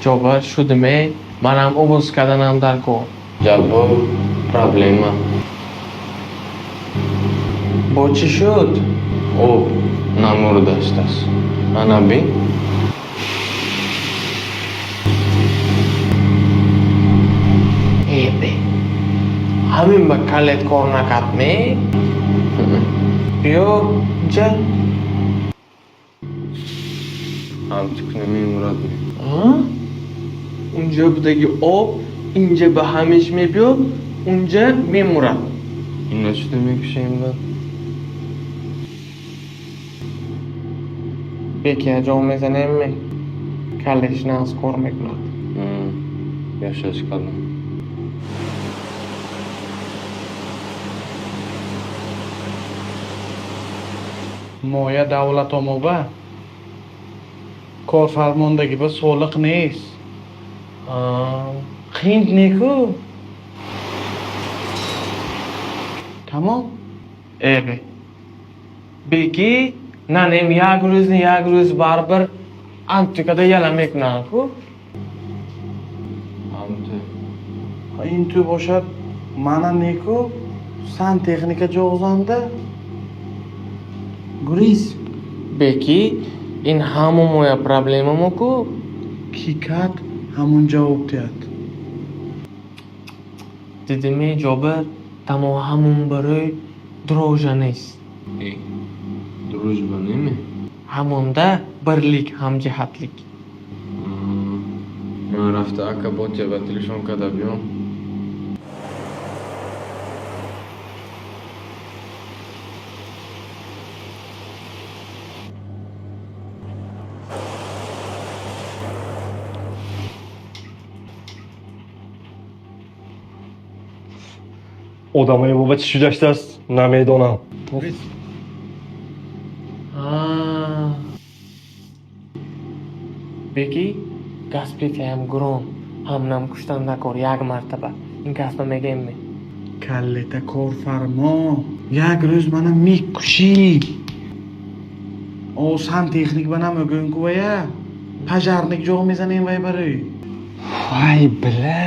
Jobbar shu demay, manam obozkadan ham daleko. Jabbo, problema. Bochi shut. O, namurda estás. Ana bem? Ebe. Hamim ba kalet korna katme. Yo, jal. Amchikni men Muratni. Ha? Unja budagi ob, inja ba hamish mebyo, unja men Murat. Inga shu demek şeyimden. Beka jomezan emmi. Kaleshni az ko'rmak bilan. Yaşaş kalın. Moya davlatomova korfarmondagi bir soliq neyiz? Hind neku? Tamam. Ebe. Beki nanem yagruz baribir Antikada yalamek naku. Amca. Intu boshab mana neku san texnika jo'g'zanda. Guriz. Beki in hamu moya problema moku. Kikat hamun javob deyapti. Dedimi Jobbar tamo hamun biri drojanis. İyi. Дружба не mi? Hamunda birlik, hamjihatlik. Ben rafta aka botya ve telefon kadar biliyorum. Odamaya baba чуть-чуть сейчас на Мейдона. Guriz. Beki gaspika ham grom, hamnam kuchdan dakor yag martaba. Inkasmamegenmi? Kalleta korfarmo. Yagruz mana mik kushi. O san texnik bana mögün kuvaya. Pajarnik jo'g'mizan en vay bari. Vay bля.